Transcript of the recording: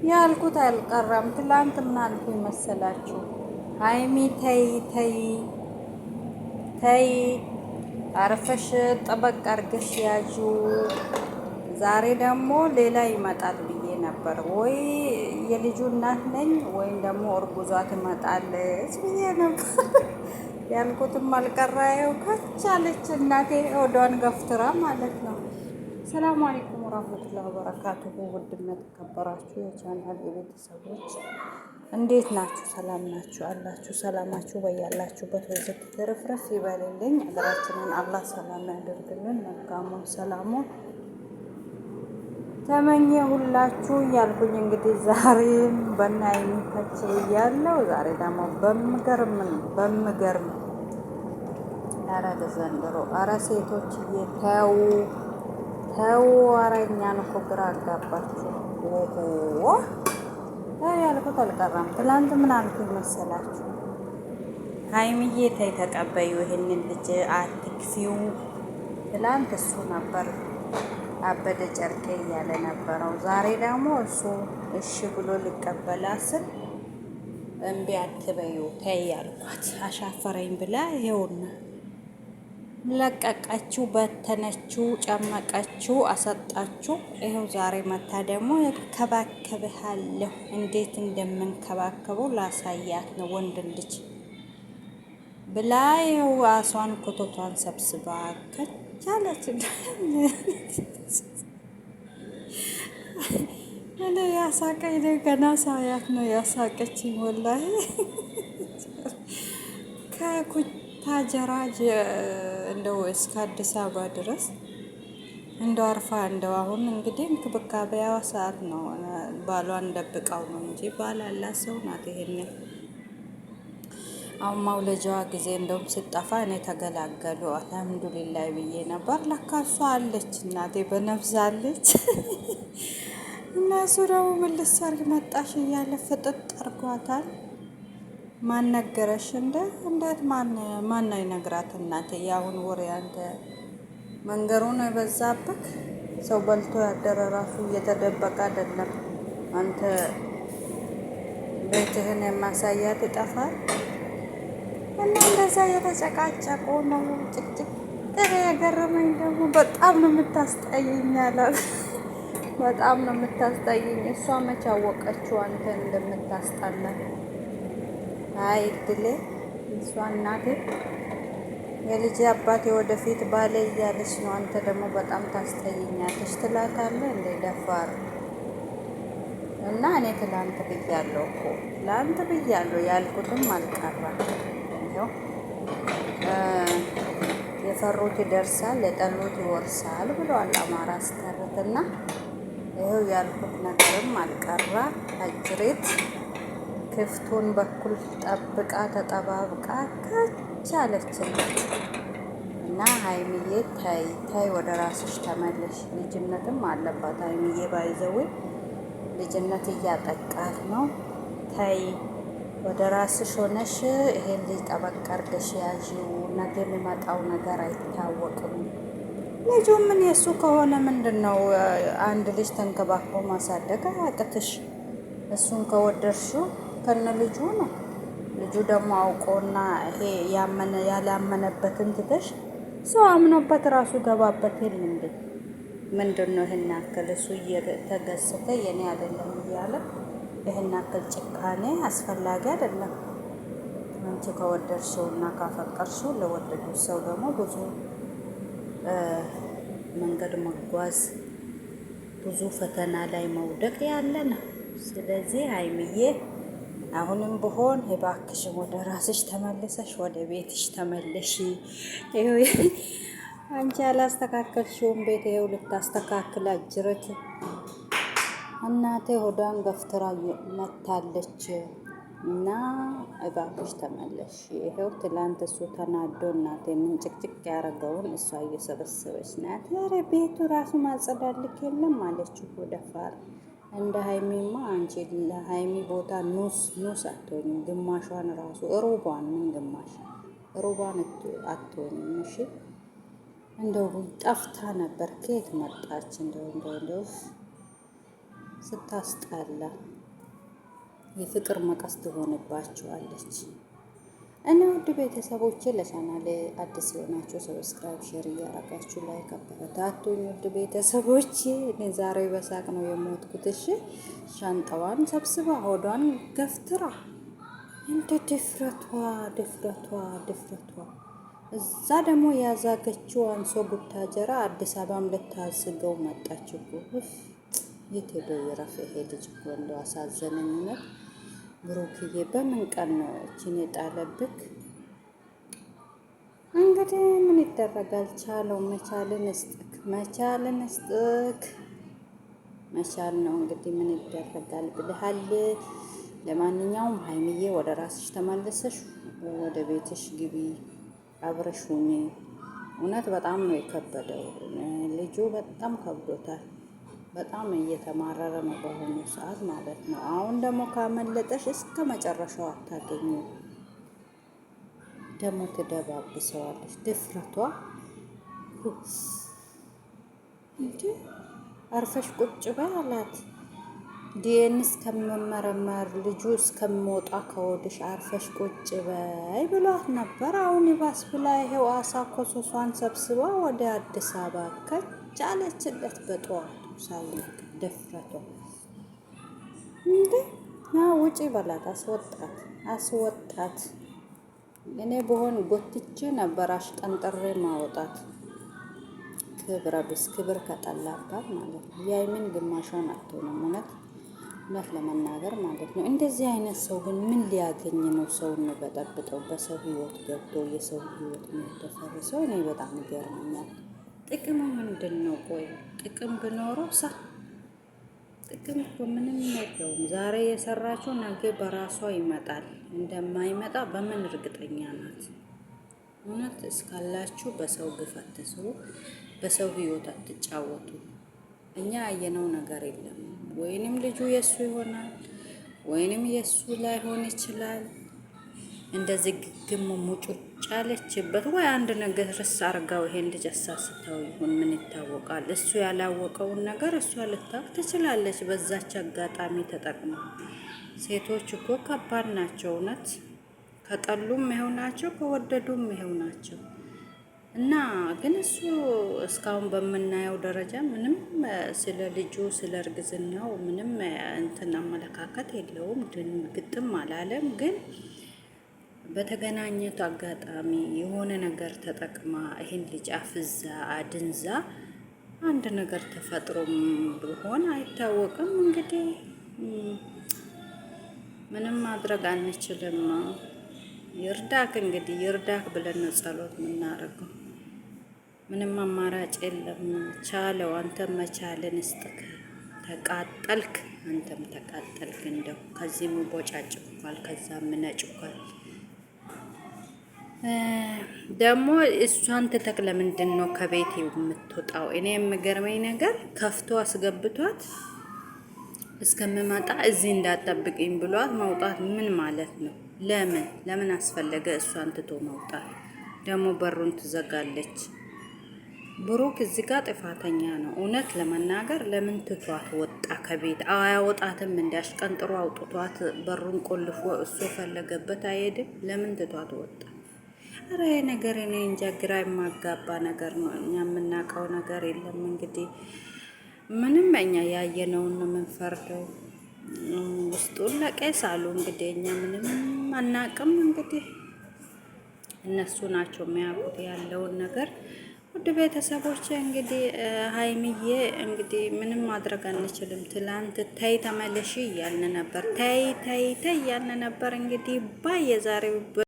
ያልኩት አልቀረም። ትላንት ምን አልኩኝ መሰላችሁ? ሀይሚ ተይ ተይ ተይ አርፈሽ ጠበቅ አርገሽ ያዡ። ዛሬ ደግሞ ሌላ ይመጣል ብዬ ነበር። ወይ የልጁ እናት ነኝ ወይም ደግሞ እርጉዟ ትመጣለች ብዬ ነበር። ያልኩትም አልቀራየው ከቻለች እናቴ ወዷን ገፍትራ ማለት ነው። ሰላም አለይኩም ወራህመቱላሂ ወበረካቱሁ። ውድና ተከበራችሁ የቻናል የቤተሰቦች እንዴት ናችሁ? ሰላም ናችሁ አላችሁ? ሰላማችሁ በያላችሁበት ወይዘት ትርፍርፍ ይበልልኝ። ሀገራችንን አላህ ሰላም ያደርግልን። መልካሙን ሰላሙን ተመኘሁላችሁ እያልኩኝ እንግዲህ ዛሬም በናይሚ ከች ብያለሁ። ዛሬ ደግሞ በምገርም ኧረ ዘንድሮ ኧረ ሴቶች እየተው ተው ኧረ እኛን እኮ ግራ አጋባችሁ። ኦሆ ያልኩት አልቀረም። ትላንት ምን አልኩኝ መሰላችሁ? ሀይሚዬ ተይ ተቀበዩ፣ ይሄንን ልጅ አትክፊው። ትላንት እሱ ነበር አበደ ጨርቄ እያለ ነበረው። ዛሬ ደግሞ እሱ እሺ ብሎ ሊቀበላ ስል እምቢ አትበዩ ተይ ያልኳት አሻፈረኝ ብላ ይኸውና ለቀቀችው፣ በተነችው፣ ጨመቀችው፣ አሰጣችው። ይኸው ዛሬ መታ ደግሞ እንከባከብሃለሁ፣ እንዴት እንደምንከባከበው ላሳያት ነው ወንድ ልጅ ብላ ይኸው አሷን ኮቶቷን ሰብስባ ከቻለች እኔ ያሳቀኝ ገና ሳያት ነው ያሳቀችኝ ወላሂ ታጀራጅ እንደው እስከ አዲስ አበባ ድረስ እንደው አርፋ እንደው አሁን እንግዲህ እንክብካቤዋ ሰዓት ነው። ባሏን ደብቀው ነው እንጂ ባል ያላት ሰው ናት። ይሄንን አሁን ማውለጃዋ ጊዜ እንደውም ስጠፋ እኔ ተገላገሉ አልሐምዱሊላህ ብዬ ነበር። ለካ እሷ አለች እናቴ በነፍስ አለች። እነሱ ደግሞ ምን ልትሰርግ መጣሽ እያለ ፍጥጥ አርጓታል። ማን ነገረሽ? እንዴት ማን ይነግራት? እናቴ ያሁን ወሬ አንተ መንገሩን የበዛብክ ሰው በልቶ ያደረ ራሱ እየተደበቀ አይደለም። አንተ ቤትህን የማሳያት ይጠፋል። እና እንደዛ የተጨቃጨቁ ነው። ጭቅጭቅ የገረመኝ ደግሞ በጣም ነው የምታስጠይኝ አላት። በጣም ነው የምታስጠይኝ። እሷ መች አወቀችው አንተ እንደምታስጠላ? አይ እድሌ እሷ እናቴ የልጅ አባቴ ወደፊት ባለ እያለች ነው። አንተ ደግሞ በጣም ታስጠይኛለች ትላታለህ እንደ ደፋር እና እኔ ትላንት ብያለሁ እኮ ትላንት ብያለሁ ያልኩትም አልቀረም። ይኸው የፈሩት ይደርሳል የጠሉት ይወርሳል ብለዋል አማራ ስተርትና ይኸው ያልኩት ነገርም አልቀራ። አጅሬት ክፍቱን በኩል ጠብቃ ተጠባብቃ ከቻለችን እና ሀይሚዬ ተይ ተይ ወደ ራስሽ ተመለሽ። ልጅነትም አለባት ሀይሚዬ ባይዘዌ ልጅነት እያጠቃት ነው። ተይ ወደ ራስሽ ሆነሽ ይሄን ልጅ ጠበቅ አድርገሽ ያዢው። ነገ የሚመጣው ነገር አይታወቅም። ልጁ ምን የሱ ከሆነ ምንድን ነው? አንድ ልጅ ተንከባክቦ ማሳደግ አያቅትሽ? እሱን ከወደድሽው ከነ ልጁ ነው። ልጁ ደግሞ አውቆና ይሄ ያላመነበትን ትተሽ ሰው አምኖበት ራሱ ገባበት የለ እንዴ? ምንድን ነው ይህን ያክል እሱ እየተገሰተ የኔ አይደለም እያለ ይህን ያክል ጭካኔ አስፈላጊ አይደለም። አንቺ ከወደድሽው እና ካፈቀርሽው ለወደዱት ሰው ደግሞ ብዙ መንገድ መጓዝ ብዙ ፈተና ላይ መውደቅ ያለ ነው። ስለዚህ ሀይሚዬ አሁንም ብሆን እባክሽን ወደ ራስሽ ተመልሰሽ ወደ ቤትሽ ተመለሽ። አንቺ ያላስተካከልሽውን ቤት ይኸው ልታስተካክል አጅረት እናቴ ሆዷን ገፍትራ መታለች እና እባክሽ ተመለሽ። ይኸው ትላንት እሱ ተናዶ እናቴ ምን ጭቅጭቅ ያደረገውን እሷ እየሰበሰበች ናት። ኧረ ቤቱ ራሱ ማጸዳልክ የለም አለች እኮ ደፋር። እንደ ሀይሚማ አንቺ ለሀይሚ ቦታ ኑስ አትሆኝም። ግማሿን ራሱ ሩቧን ምን ግማሽ ሩቧን አትሆኝም። እሺ እንደው ጠፍታ ነበር። ከየት መጣች? እንደው ስታስጠላ የፍቅር መቀስ ትሆንባችኋለች። እና ውድ ቤተሰቦቼ ለቻናሌ አዲስ የሆናችሁ ሰብስክራይብ፣ ሼር እያረጋችሁ ላይክ አበረታቱኝ። ውድ ቤተሰቦቼ እኔ ዛሬ በሳቅ ነው የሞትኩት። እሺ ሻንጣዋን ሰብስባ ሆዷን ገፍትራ እንደ ድፍረቷ እዛ ደግሞ ያዛገችው አንሶ ቡታጀራ አዲስ አበባም ልታስገው መጣች እኮ። የት ሄዶ ይረፍ ይሄ ልጅ እኮ እንደው አሳዘነኝ። ብሩክዬ በምን ቀን ነው እችን የጣለብክ? እንግዲህ ምን ይደረጋል፣ ቻለው። መቻልን እስጥክ መቻል ነው እንግዲህ ምን ይደረጋል ብለሃል። ለማንኛውም ሀይሚዬ ወደ ራስሽ ተመለሰሽ፣ ወደ ቤትሽ ግቢ፣ አብረሽ ሁኚ። እውነት በጣም ነው የከበደው። ልጁ በጣም ከብዶታል። በጣም እየተማረረ ነው በአሁኑ ሰዓት ማለት ነው። አሁን ደግሞ ካመለጠሽ እስከ መጨረሻው አታገኙ። ደግሞ ትደባብሰዋለች። ድፍረቷ እንዴ! አርፈሽ ቁጭ በይ አላት። ዲኤን እስከመመረመር ልጁ እስከሚወጣ ከወድሽ አርፈሽ ቁጭ በይ ብሏት ነበር። አሁን ይባስ ብላ ይሄው አሳ ኮሶሷን ሰብስባ ወደ አዲስ አበባ ከች አለችለት በጠዋቱ ሳይነቅ። ድፍረቷ እንዴ! ውጪ በላት፣ አስወጣት። እኔ በሆን ጎትቼ ነበር አሽቀንጥሬ ማውጣት። ክብረ ቢስ ክብር ከጠላባት ማለት ነው። የሀይሚን ግማሿን አትሆንም። እውነት ለመናገር ማለት ነው። እንደዚህ አይነት ሰው ግን ምን ሊያገኝ ነው ሰውን በጠብጠው በሰው ህይወት ገብቶ የሰው ህይወት የሚደፈርሰው? እኔ በጣም ይገርመኛል። ጥቅሙ ምንድን ነው? ቆይ ጥቅም ብኖረው ጥቅም እኮ ምንም የለውም። ዛሬ የሰራችው ነገ በራሷ ይመጣል። እንደማይመጣ በምን እርግጠኛ ናት? እውነት እስካላችሁ በሰው ግፍ አትስሩ፣ በሰው ህይወት አትጫወቱ። እኛ ያየነው ነገር የለም። ወይንም ልጁ የሱ ይሆናል ወይንም የሱ ላይሆን ይችላል። እንደዚህ ግግም ሙጩጭ ያለችበት ወይ አንድ ነገር ርስ አርጋው ይሄን ልጅ አሳስተው ይሁን ምን ይታወቃል። እሱ ያላወቀውን ነገር እሷ ልታውቅ ትችላለች። በዛች አጋጣሚ ተጠቅማ። ሴቶች እኮ ከባድ ናቸው እውነት። ከጠሉም ይሄው ናቸው፣ ከወደዱም ይሄው ናቸው። እና ግን እሱ እስካሁን በምናየው ደረጃ ምንም ስለ ልጁ ስለ እርግዝናው ምንም እንትን አመለካከት የለውም። ግጥም አላለም። ግን በተገናኘቱ አጋጣሚ የሆነ ነገር ተጠቅማ ይህን ልጅ አፍዛ አድንዛ አንድ ነገር ተፈጥሮም ቢሆን አይታወቅም። እንግዲህ ምንም ማድረግ አንችልም። ይርዳክ እንግዲህ ይርዳክ ብለን ነው ጸሎት የምናደርገው። ምንም አማራጭ የለም። ቻለው። አንተም መቻልን እስጥክ። ተቃጠልክ፣ አንተም ተቃጠልክ። እንደው ከዚህም ቦጫጭኳል፣ ከዛም ነጭኳል። ደግሞ እሷን ትተክ ለምንድን ነው ከቤት የምትወጣው? እኔ የምገርመኝ ነገር ከፍቶ አስገብቷት እስከምመጣ እዚህ እንዳጠብቅኝ ብሏት መውጣት ምን ማለት ነው? ለምን አስፈለገ እሷን ትቶ መውጣት? ደግሞ በሩን ትዘጋለች። ብሩክ እዚህ ጋር ጥፋተኛ ነው። እውነት ለመናገር ለምን ትቷት ወጣ ከቤት? አያወጣትም። እንዲያሽቀንጥሮ አውጥቷት በሩን ቆልፎ እሱ ፈለገበት አይሄድም። ለምን ትቷት ወጣ? አረ ነገር እኔ እንጃ፣ ግራ የማጋባ ነገር ነው። እኛ የምናውቀው ነገር የለም። እንግዲህ ምንም እኛ ያየነውን ነው የምንፈርደው። ውስጡን ለቄስ አሉ። እንግዲህ እኛ ምንም አናቅም። እንግዲህ እነሱ ናቸው የሚያውቁት ያለውን ነገር። ውድ ቤተሰቦች እንግዲህ ሀይሚዬ እንግዲህ ምንም ማድረግ አንችልም። ትላንት ተይ ተመለሺ እያልን ነበር፣ ተይ እያልን ነበር። እንግዲህ ባይ የዛሬው